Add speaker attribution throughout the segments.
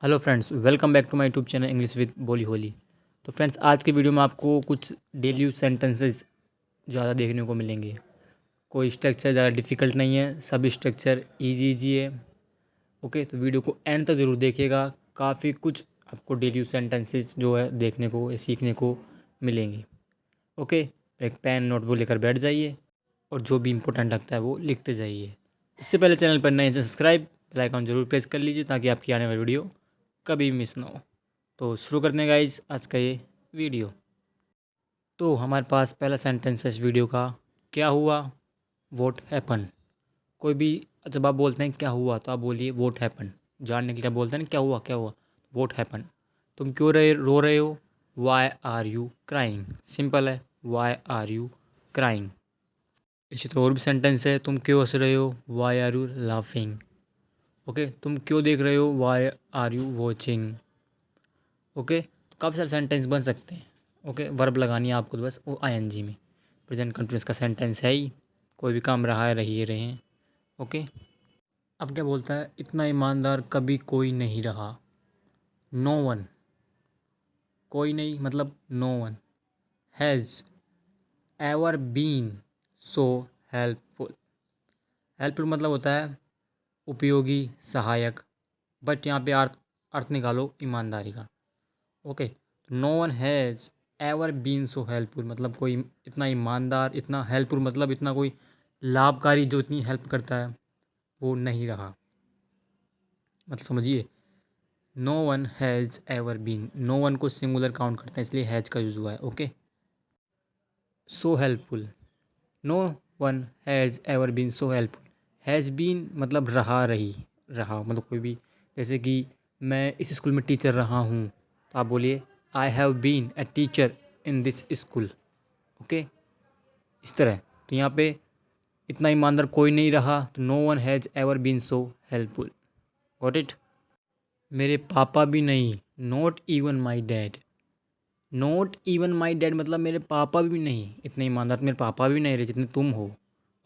Speaker 1: Hello friends, welcome back to my YouTube channel English with बोली होली। तो friends, आज की वीडियो में आपको कुछ डेली यूज सेंटेंसेस ज़्यादा देखने को मिलेंगे। कोई स्ट्रक्चर ज़्यादा डिफ़िकल्ट नहीं है, सब स्ट्रक्चर इजी इजी है। ओके, तो वीडियो को एंड तक ज़रूर देखिएगा। काफ़ी कुछ आपको डेली यूज सेंटेंसेस जो है देखने को या सीखने को मिलेंगे। ओके, एक पेन नोटबुक लेकर बैठ जाइए और जो भी इंपॉर्टेंट लगता है वो लिखते जाइए। इससे पहले चैनल पर नए हैं तो सब्सक्राइब, बेल आइकन जरूर प्रेस कर लीजिए ताकि आपकी आने वाली वीडियो कभी भी मिस ना हो। तो शुरू करते हैं गाइज आज का ये वीडियो। तो हमारे पास पहला सेंटेंस है इस वीडियो का, क्या हुआ, वॉट हैपन। कोई भी जब आप बोलते हैं क्या हुआ तो आप बोलिए वॉट हैपन। जानने के लिए आप बोलते हैं ना क्या हुआ, वॉट हैपन। तुम क्यों रो रहे हो, why are you crying. Simple है, वाई आर यू क्राइंग। इसी तरह और भी सेंटेंस है, तुम क्यों हंस रहे हो, why are you laughing. Okay, तुम क्यों देख रहे हो, why are you watching. Okay, तो काफ़ी सारे सेंटेंस बन सकते हैं। ओके, वर्ब लगानी है आपको तो बस वो आईएनजी में। प्रेजेंट कंटिन्यूस का सेंटेंस है ही, कोई भी काम रहा है रही रहे हैं। ओके, अब क्या बोलता है, इतना ईमानदार कभी कोई नहीं रहा। नो वन, कोई नहीं मतलब no one, has ever been so helpful. Helpful मतलब होता है उपयोगी, सहायक। बट यहाँ पे अर्थ अर्थ निकालो ईमानदारी का। Okay, no one has ever been so helpful मतलब कोई इतना ईमानदार, इतना हेल्पफुल मतलब इतना कोई लाभकारी जो इतनी हेल्प करता है वो नहीं रहा। मतलब समझिए, no one has ever been, no one को सिंगुलर काउंट करते हैं इसलिए हैज़ का यूज़ हुआ है। Okay, so helpful, no one has ever been so helpful. Has been मतलब रहा, रही, रहा मतलब कोई भी, जैसे कि मैं इस स्कूल में टीचर रहा हूँ तो आप बोलिए I have been a teacher in this school. Okay, इस तरह। तो यहाँ पे इतना ईमानदार कोई नहीं रहा तो no one has ever been so helpful. Got it. मेरे पापा भी नहीं, not even my dad. Not even my dad मतलब मेरे पापा भी नहीं इतने ईमानदार, तो मेरे पापा भी नहीं रहे जितने तुम हो।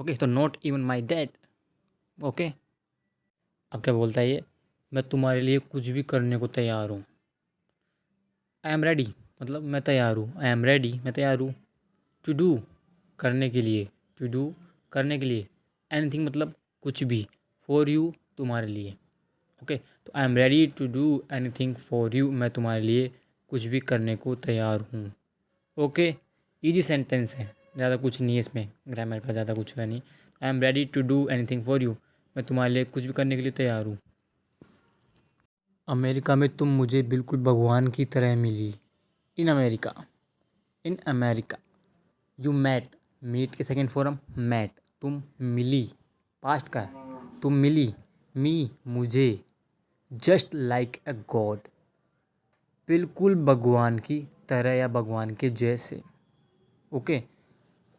Speaker 1: ओके, तो not even my dad. Okay, अब क्या बोलता है ये, मैं तुम्हारे लिए कुछ भी करने को तैयार हूँ। आई एम रेडी मतलब मैं तैयार हूँ, आई एम रेडी मैं तैयार हूँ। टू डू करने के लिए, टू डू करने के लिए, एनीथिंग मतलब कुछ भी, फॉर यू तुम्हारे लिए। ओके, तो I am ready to do anything for you, मैं तुम्हारे लिए कुछ भी करने को तैयार हूँ। ओके, इजी सेंटेंस है, ज़्यादा कुछ नहीं है इसमें, ग्रामर का ज़्यादा कुछ है नहीं। I am ready to do anything for you, मैं तुम्हारे लिए कुछ भी करने के लिए तैयार हूँ। अमेरिका में तुम मुझे बिल्कुल भगवान की तरह मिली। In America, in America. You met, meet के सेकेंड फॉर्म मैट, तुम मिली, पास्ट का है, तुम मिली, मी मुझे, जस्ट लाइक ए गॉड बिल्कुल भगवान की तरह या भगवान के जैसे। Okay,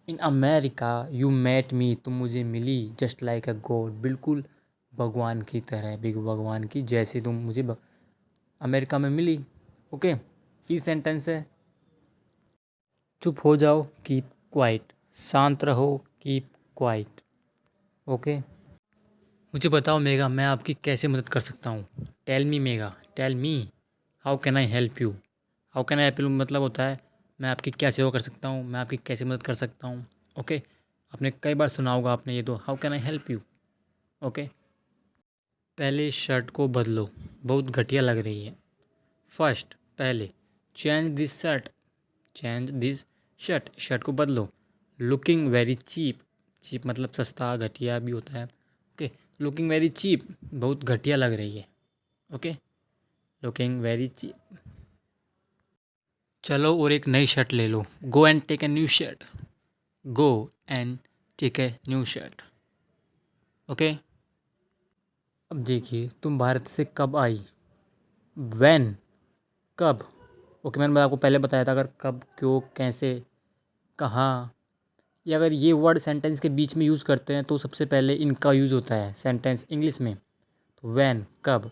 Speaker 1: in America you met me, तुम मुझे मिली, जस्ट लाइक ए गॉड बिल्कुल भगवान की तरह, बिग भगवान की जैसे तुम मुझे अमेरिका में मिली। ओके, ये सेंटेंस है, चुप हो जाओ, कीप क्वाइट, शांत रहो, कीप क्वाइट। ओके, मुझे बताओ मेगा, मैं आपकी कैसे मदद कर सकता हूँ। Tell me Megha, tell me how can I help you. How can I help you मतलब होता है मैं आपकी क्या सेवा कर सकता हूँ, मैं आपकी कैसे मदद कर सकता हूँ। ओके, आपने कई बार सुना होगा आपने ये, तो how can I help you. Okay, पहले शर्ट को बदलो, बहुत घटिया लग रही है। फर्स्ट, पहले, change this shirt, change this shirt, shirt को बदलो। लुकिंग वेरी चीप, चीप मतलब सस्ता, घटिया भी होता है। ओके, लुकिंग वेरी चीप, बहुत घटिया लग रही है। Okay, looking very cheap. चलो और एक नई शर्ट ले लो, go and take a new shirt, go and take a new shirt. Okay, अब देखिए, तुम भारत से कब आई। व्हेन, कब। ओके, मैंने आपको पहले बताया था, अगर कब, क्यों, कैसे, कहाँ, ये अगर ये वर्ड सेंटेंस के बीच में यूज़ करते हैं तो सबसे पहले इनका यूज़ होता है सेंटेंस इंग्लिश में। तो व्हेन, कब।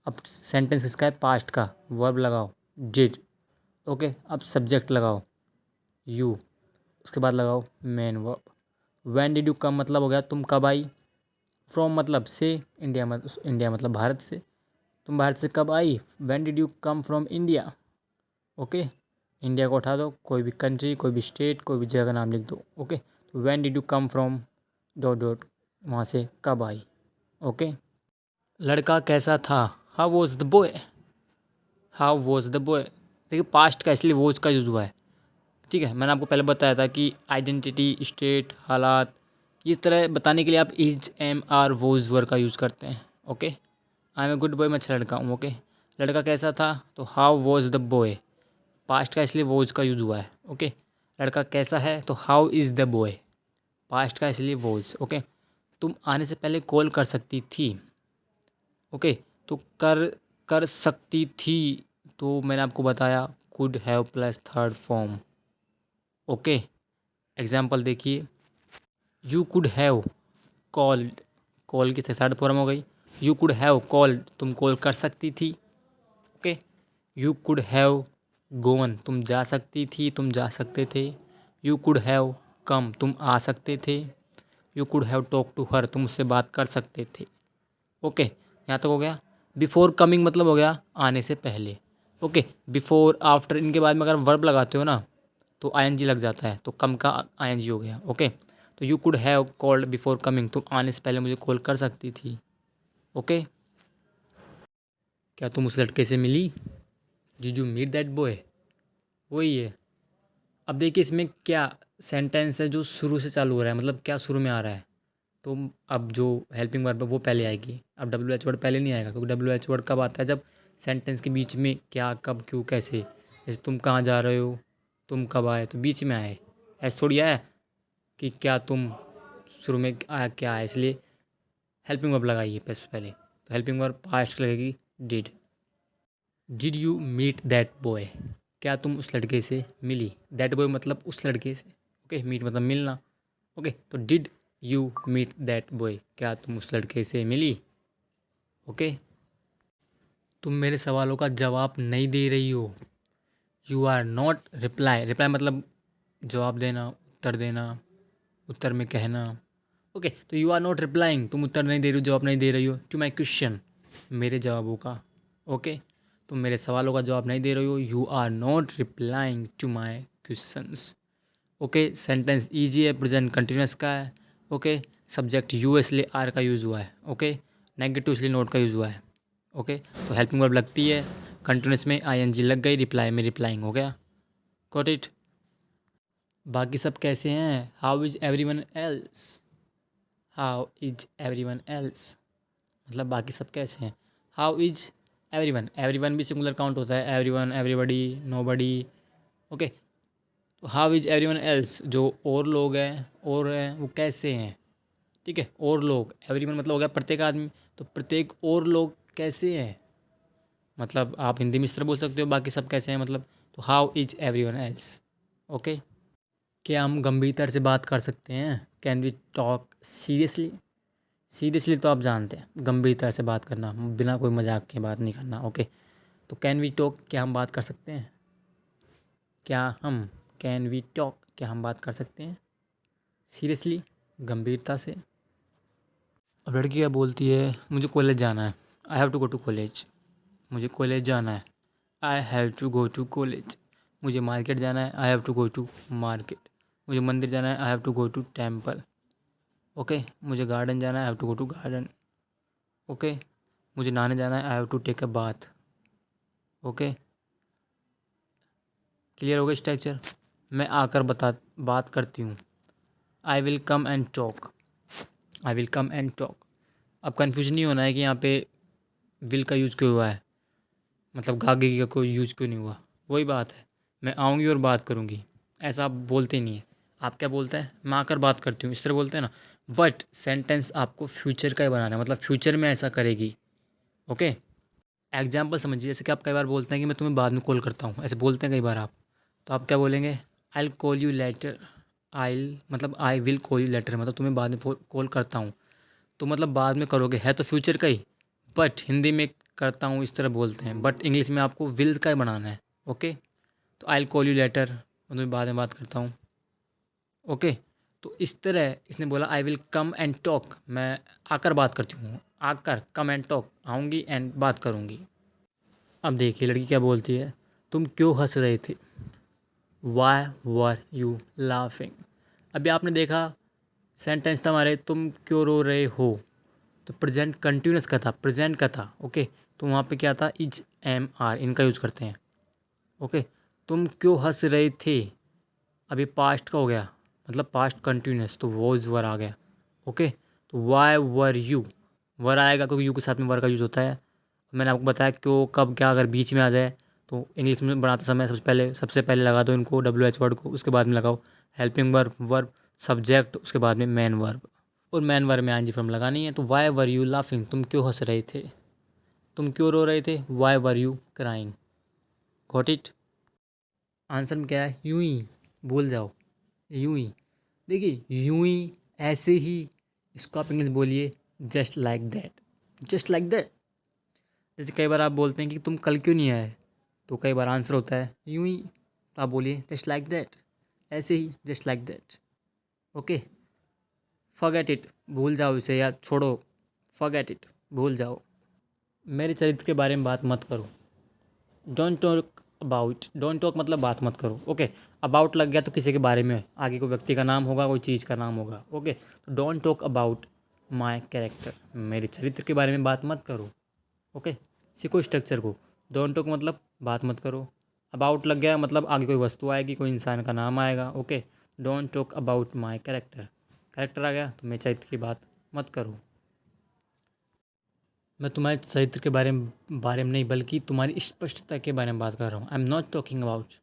Speaker 1: अब सेंटेंस किसका है, पास्ट का, वर्ब लगाओ डिड। ओके, अब सब्जेक्ट लगाओ यू, उसके बाद लगाओ main verb. When did you कम मतलब हो गया तुम कब आई। फ्रॉम मतलब से, इंडिया मतलब भारत से। तुम भारत से कब आई, when did you come from India. Okay, India को उठा दो, कोई भी कंट्री, कोई भी स्टेट, कोई भी जगह का नाम लिख दो। ओके, तो when did you come from dot dot, वहाँ से कब आई। ओके, लड़का कैसा था, how was the boy. How was the boy, देखिए पास्ट का इसलिए वॉज का यूज़ हुआ है। ठीक है, मैंने आपको पहले बताया था कि आइडेंटिटी, स्टेट, हालात, इस तरह बताने के लिए आप is, am, are, was word का यूज़ करते हैं। Okay, I am a good boy, मैं अच्छा लड़का हूँ। ओके, लड़का कैसा था, तो how was the boy, past का इसलिए वॉज का यूज़ हुआ है। ओके, लड़का कैसा है, तो how is the boy, past का इसलिए वॉज। ओके, तुम आने से पहले कॉल कर सकती थी। ओके, तो कर कर सकती थी, तो मैंने आपको बताया could have plus third form. Okay, example देखिए, you could have called, call की थर्ड फॉर्म हो गई। यू कुड हैव कॉल्ड, तुम कॉल कर सकती थी। Okay, you could have gone, तुम जा सकती थी, तुम जा सकते थे। यू कुड हैव कम, तुम आ सकते थे। You could have talk to her, तुम उससे बात कर सकते थे। ओके, यहाँ तक हो गया। बिफोर कमिंग मतलब हो गया आने से पहले। ओके, बिफोर, आफ्टर, इनके बाद में अगर वर्ब लगाते हो ना तो आईएनजी लग जाता है, तो कम का आईएनजी हो गया। ओके, तो you could have called before coming, तुम आने से पहले मुझे कॉल कर सकती थी। ओके, क्या तुम उस लड़के से मिली, did you meet that boy, वही है। अब देखिए इसमें क्या सेंटेंस है जो शुरू से चालू हो रहा है, मतलब क्या शुरू में आ रहा है, तो अब जो हेल्पिंग वर्ब है वो पहले आएगी। अब डब्ल्यू एच वर्ड पहले नहीं आएगा, क्योंकि डब्ल्यू एच वर्ड कब आता है, जब सेंटेंस के बीच में क्या, कब, क्यों, कैसे, जैसे तुम कहाँ जा रहे हो, तुम कब आए, तो बीच में आए। ऐसे थोड़ी आया कि क्या तुम, शुरू में आया क्या है, इसलिए हेल्पिंग वर्ब लगाइए पहले। तो हेल्पिंग वर्ब पास्ट लगेगी did. Did you meet that boy, क्या तुम उस लड़के से मिली। दैट बॉय मतलब उस लड़के से। ओके, मीट मतलब मिलना। ओके, तो did you meet that boy, क्या तुम उस लड़के से मिली। ओके, तुम मेरे सवालों का जवाब नहीं दे रही हो। You are not reply, reply मतलब जवाब देना, उत्तर देना, उत्तर में कहना। ओके, तो यू आर नॉट रिप्लाइंग, तुम उत्तर नहीं दे रही हो, जवाब नहीं दे रही हो टू माई क्वेश्चन, मेरे जवाबों का। ओके, तुम मेरे सवालों का जवाब नहीं दे रही हो, you are not replying to my questions. Okay, sentence easy है, प्रेजेंट कंटिन्यूस का है। ओके, सब्जेक्ट यू इसलिए आर का यूज़ हुआ है। ओके, नेगेटिव इसलिए नोट का यूज़ हुआ है। ओके, तो हेल्पिंग वर्ब लगती है, कंटिन्यूस में आईएनजी लग गई, रिप्लाई में रिप्लाइंग हो गया। Got it. बाकी सब कैसे हैं, how is everyone else. How is everyone else मतलब बाकी सब कैसे हैं। हाउ इज एवरीवन, एवरीवन भी सिंगुलर काउंट होता है, एवरीवन, एवरीबडी, नोबडी। ओके, तो हाउ इज एवरीवन एल्स, जो और लोग हैं, और हैं, वो कैसे हैं। ठीक है, और लोग, एवरीवन मतलब हो गया प्रत्येक आदमी, तो प्रत्येक और लोग कैसे हैं, मतलब आप हिंदी में इस तरह बोल सकते हो, बाकी सब कैसे हैं मतलब, तो how is everyone else. Okay, क्या हम गंभीरता से बात कर सकते हैं, can we talk seriously. Seriously तो आप जानते हैं, गंभीरता से बात करना, बिना कोई मजाक की बात नहीं करना। ओके, तो कैन वी टॉक, क्या हम बात कर सकते हैं, क्या हम, कैन वी टॉक, क्या हम बात कर सकते हैं सीरियसली, गंभीरता से। अब लड़की क्या बोलती है, मुझे कॉलेज जाना है, I have to go to college, मुझे कॉलेज जाना है, I have to go to college. मुझे मार्केट जाना है, I have to go to market. मुझे मंदिर जाना है, I have to go to temple. Okay, मुझे गार्डन जाना है, I have to go to garden. Okay, मुझे नहाने जाना है, I have to take a bath. Okay, clear हो गया स्ट्रक्चर। मैं आकर बात करती हूँ, I will come and talk, I will come and talk. अब कन्फ्यूजन नहीं होना है कि यहाँ पे विल का यूज़ क्यों हुआ है, मतलब गागे का कोई यूज़ क्यों नहीं हुआ। वही बात है, मैं आऊँगी और बात करूँगी, ऐसा आप बोलते नहीं है। आप क्या बोलते हैं, मैं आकर बात करती हूँ, इस तरह बोलते हैं ना। बट सेंटेंस आपको फ्यूचर का ही बनाना है, मतलब फ्यूचर में ऐसा करेगी। ओके, एग्जाम्पल समझिए, जैसे कि आप कई बार बोलते हैं कि मैं तुम्हें बाद में कॉल करता हूँ, ऐसे बोलते हैं कई बार आप, तो आप क्या बोलेंगे, I will call you later. I मतलब I will call you later, मतलब तुम्हें बाद में कॉल करता हूँ, तो मतलब बाद में करोगे, है तो फ्यूचर का ही, बट हिंदी में करता हूँ इस तरह बोलते हैं, बट इंग्लिश में आपको विल का ही बनाना है। ओके, तो आई विल कॉल यू लेटर, मैं तुम्हें बाद में बात करता हूँ। ओके, तो इस तरह इसने बोला I will come and talk, मैं आकर बात करती हूँ, आकर कम एंड टॉक, आऊँगी एंड बात करूँगी। अब देखिए लड़की क्या बोलती है, तुम क्यों हंस रहे थे, वाई वर यू लाफिंग। अभी आपने देखा सेंटेंस था हमारे, तुम क्यों रो रहे हो, तो प्रेजेंट कंटिन्यूस का था, प्रेजेंट का था। ओके, तो वहाँ पे क्या था, इज एम आर इनका यूज करते हैं। ओके, तुम क्यों हंस रहे थे, अभी पास्ट का हो गया, मतलब पास्ट कंटिन्यूस, तो वॉज वर आ गया। ओके, तो वाई वर यू, वर आएगा क्योंकि यू के साथ में वर का यूज़ होता है। मैंने आपको बताया क्यों कब क्या अगर बीच में आ जाए तो इंग्लिश में बनाते समय सबसे पहले लगा दो इनको डब्ल्यू एच वर्ड को, उसके बाद में लगाओ हेल्पिंग वर्ब, वर्ब सब्जेक्ट, उसके बाद में मैन वर्ब, और मैन वर्ब में आईएनजी फॉर्म लगानी है। तो वाई वर यू लाफिंग, तुम क्यों हंस रहे थे, तुम क्यों रो रहे थे, why were you crying. Got it. Answer में क्या है, यूं ही, भूल जाओ, यूं ही। देखिए यूं ही, ऐसे ही, इसको आप इंग्लिश बोलिए just like that, just like that. जैसे कई बार आप बोलते हैं कि तुम कल क्यों नहीं आए, तो कई बार आंसर होता है यूं ही, तो आप बोलिए जस्ट लाइक दैट, ऐसे ही, just like that. Okay, forget it, भूल जाओ इसे या छोड़ो, फॉरगेट इट, भूल जाओ। मेरे चरित्र के बारे में बात मत करो, don't talk about, don't talk मतलब बात मत करो। ओके, अबाउट लग गया तो किसी के बारे में, आगे कोई व्यक्ति का नाम होगा, कोई चीज़ का नाम होगा। ओके, तो don't talk about my character, मेरे चरित्र के बारे में बात मत करो। ओके, सीखो स्ट्रक्चर को। डोंट टॉक मतलब बात मत करो, अबाउट लग गया मतलब आगे कोई वस्तु आएगी, कोई इंसान का नाम आएगा। Okay, don't talk about my character, character आ गया तो मेरे चरित्र की बात मत करो। मैं तुम्हारे चरित्र के बारे में नहीं, बल्कि तुम्हारी स्पष्टता के बारे में बात कर रहा हूँ। I am not talking about,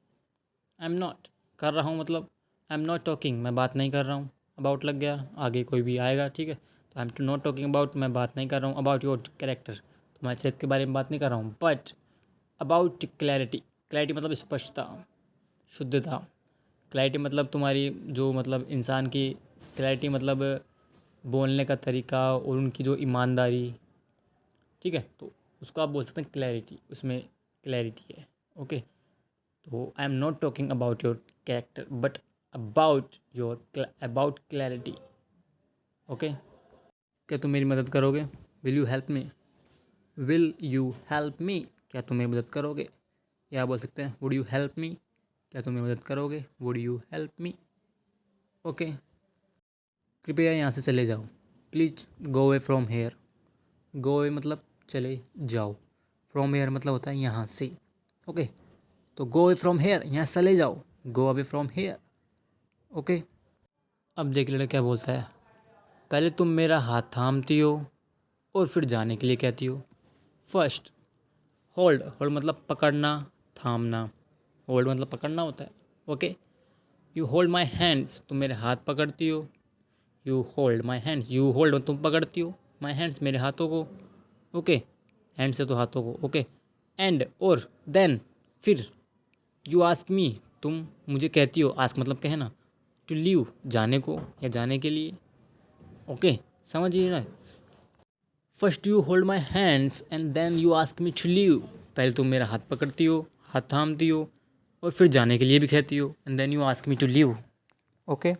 Speaker 1: I am not कर रहा हूँ मतलब आई एम नॉट टॉकिंग, मैं बात नहीं कर रहा हूँ। अबाउट लग गया, आगे कोई भी आएगा, ठीक है, तो I am not talking about, मैं बात नहीं कर रहा हूँ अबाउट योर कैरेक्टर, तुम्हारे चरित्र के बारे में बात नहीं कर रहा हूँ। बट अबाउट क्लैरिटी, क्लैरिटी मतलब स्पष्टता, शुद्धता। क्लैरिटी मतलब तुम्हारी जो मतलब इंसान की, क्लैरिटी मतलब बोलने का तरीका और उनकी जो ईमानदारी, ठीक है, तो उसको आप बोल सकते हैं क्लैरिटी, उसमें क्लैरिटी है। ओके, तो I am not talking about your character but about clarity. Okay, क्या तुम मेरी मदद करोगे, will you help me, will you help me, क्या तुम मेरी मदद करोगे, या बोल सकते हैं वुड यू हेल्प मी, क्या तुम मेरी मदद करोगे, would you help me. Okay, कृपया यहाँ से चले जाओ, please go away from here, go away मतलब चले जाओ, फ्रॉम हेयर मतलब होता है यहाँ से। ओके, तो गो अवे फ्रॉम हेयर, यहाँ से चले जाओ, go away from here. Okay, अब देख लड़का क्या बोलता है, पहले तुम मेरा हाथ थामती हो और फिर जाने के लिए कहती हो। फर्स्ट, होल्ड, होल्ड मतलब पकड़ना, थामना, होल्ड मतलब पकड़ना होता है। Okay, you hold my hands, तुम मेरे हाथ पकड़ती हो, you hold my hands, you hold तुम पकड़ती हो, माई हैंड्स मेरे हाथों को। ओके, हैंड से तो हाथों को। ओके, एंड और देन फिर, यू आस्क मी, तुम मुझे कहती हो, आस्क मतलब कहना, टू लीव जाने को या जाने के लिए। ओके, समझिए ना, first you hold my hands and then you ask me to leave, पहले तुम मेरा हाथ पकड़ती हो, हाथ थामती हो, और फिर जाने के लिए भी कहती हो, and then you ask me to leave. Okay,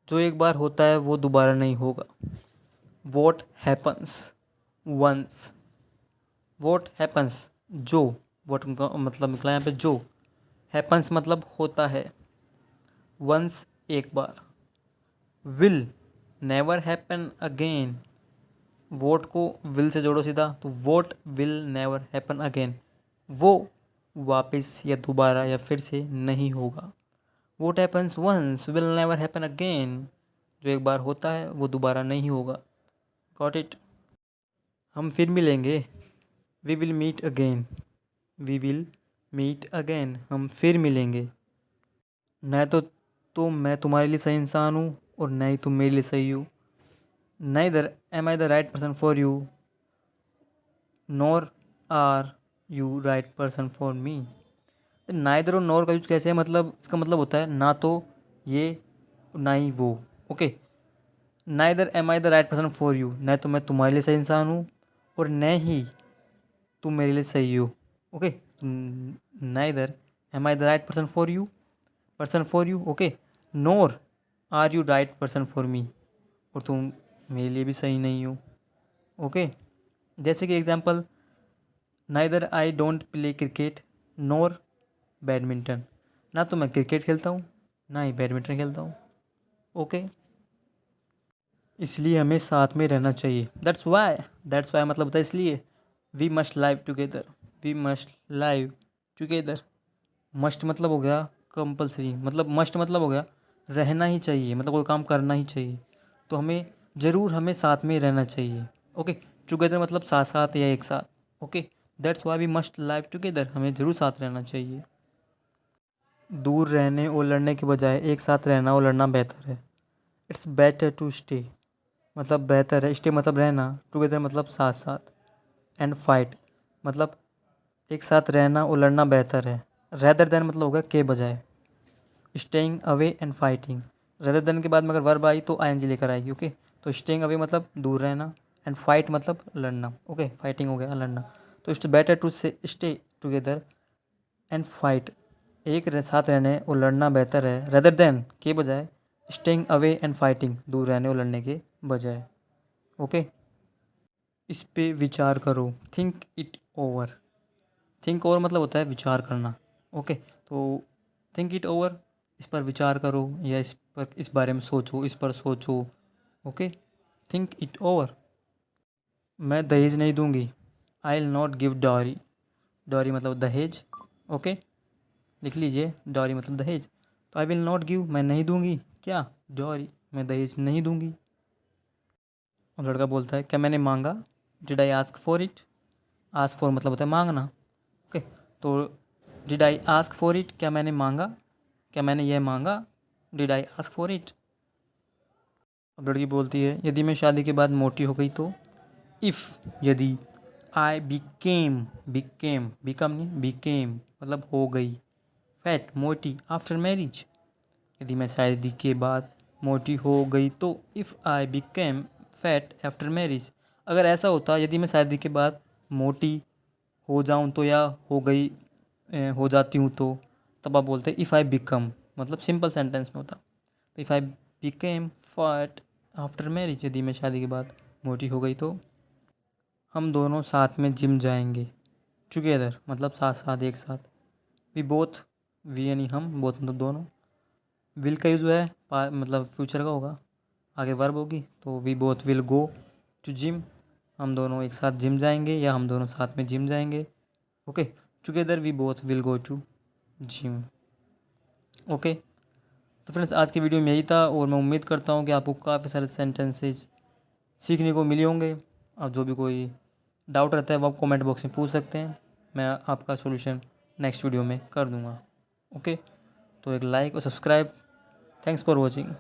Speaker 1: जो एक बार होता है वो दोबारा नहीं होगा। What happens once, what happens जो, वॉट का मतलब निकला यहाँ पे जो, हैपन्स मतलब होता है, वंस एक बार, will never happen again, what को विल से जोड़ो सीधा, तो what will never happen again, वो वापस या दोबारा या फिर से नहीं होगा। What happens once will never happen again, जो एक बार होता है वो दोबारा नहीं होगा। Got it. हम फिर मिलेंगे, we will meet again, we will meet again, हम फिर मिलेंगे। न तो मैं तुम्हारे लिए सही इंसान हूँ और न ही तुम मेरे लिए सही हो। Neither am I the right person for you nor are you right person for me. Neither और नॉर का यूज कैसे है, मतलब इसका मतलब होता है ना तो ये ना ही वो। Okay, neither am I the right person for you, न तो मैं तुम्हारे लिए सही इंसान हूँ और न ही तुम मेरे लिए सही हो। Okay, neither am I the right person for you, okay, nor are you right person for me, और तुम मेरे लिए भी सही नहीं हो। ओके, जैसे कि example, neither I don't play cricket NOR badminton, ना तो मैं क्रिकेट खेलता हूँ ना ही बैडमिंटन खेलता हूँ। ओके, इसलिए हमें साथ में रहना चाहिए। दैट्स वाई मतलब होता है इसलिए। We must live together, we must live together. Must मतलब हो गया कंपलसरी, मतलब मस्ट मतलब हो गया रहना ही चाहिए, मतलब कोई काम करना ही चाहिए, तो हमें साथ में रहना चाहिए। ओके, टुगेदर मतलब साथ साथ या एक साथ। Okay, that's why we must live together, हमें ज़रूर साथ रहना चाहिए। दूर रहने और लड़ने के बजाय एक साथ रहना और लड़ना बेहतर है। इट्स बेटर टू स्टे मतलब बेहतर है, स्टे मतलब रहना, टुगेदर मतलब साथ साथ, एंड फाइट मतलब एक साथ रहना और लड़ना बेहतर है। रेदर देन मतलब होगा के बजाय। Staying away and fighting, rather than के बाद में अगर वर्ब आई तो आईएनजी लेकर आएगी। ओके, तो स्टेइंग अवे मतलब दूर रहना, एंड फाइट मतलब लड़ना। ओके, फाइटिंग हो गया लड़ना, तो इट्स बेटर टू से स्टे टुगेदर एंड फाइट, साथ रहने और लड़ना बेहतर है, रेदर देन के बजाय स्टेइंग अवे एंड फाइटिंग, दूर रहने और लड़ने के बजाय। ओके, इस पे विचार करो, think it over. Think over मतलब होता है विचार करना। ओके, तो थिंक इट ओवर, इस पर विचार करो या इस बारे में सोचो, इस पर सोचो। Okay, think it over. मैं दहेज नहीं दूंगी, I will not give dowry. Dowry मतलब दहेज। ओके, लिख लीजिए, डॉरी मतलब दहेज। तो आई विल नॉट गिव मैं नहीं दूंगी क्या, डॉरी, मैं दहेज नहीं दूंगी। और लड़का बोलता है क्या मैंने मांगा, did I ask for it. Ask for मतलब होता है मांगना। ओके, तो did I ask for it, क्या मैंने मांगा, क्या मैंने यह मांगा, did I ask for it. अब लड़की बोलती है यदि मैं शादी के बाद मोटी हो गई तो। इफ़, यदि, आई बिकेम बिकम नहीं बिकेम मतलब हो गई, फैट मोटी आफ्टर मैरिज, यदि मैं शादी के बाद मोटी हो गई तो। If I became fat after marriage, अगर ऐसा होता यदि मैं शादी के बाद मोटी हो जाऊं तो, या हो गई हो जाती हूँ तो, तब आप बोलते हैं इफ़ आई बिकम, मतलब सिंपल सेंटेंस में होता। तो if I became fat after marriage, यदि मैं शादी के बाद मोटी हो गई तो। हम दोनों साथ में जिम जाएंगे, टुगेदर मतलब साथ साथ एक साथ। वी बोथ, वी यानी हम, बोथ मतलब दोनों। विल का यूज़ है मतलब फ्यूचर का होगा, आगे वर्ब होगी, तो we both will go to gym, हम दोनों एक साथ जिम जाएंगे या हम दोनों साथ में जिम जाएंगे। Okay, together we both will go to gym. Okay, तो फ्रेंड्स आज की वीडियो में यही था, और मैं उम्मीद करता हूँ कि आपको काफ़ी सारे सेंटेंसेस सीखने को मिले होंगे। और जो भी कोई डाउट रहता है वो आप कमेंट बॉक्स में पूछ सकते हैं, मैं आपका सॉल्यूशन नेक्स्ट वीडियो में कर दूँगा। ओके, तो एक लाइक और सब्सक्राइब, थैंक्स फॉर वॉचिंग।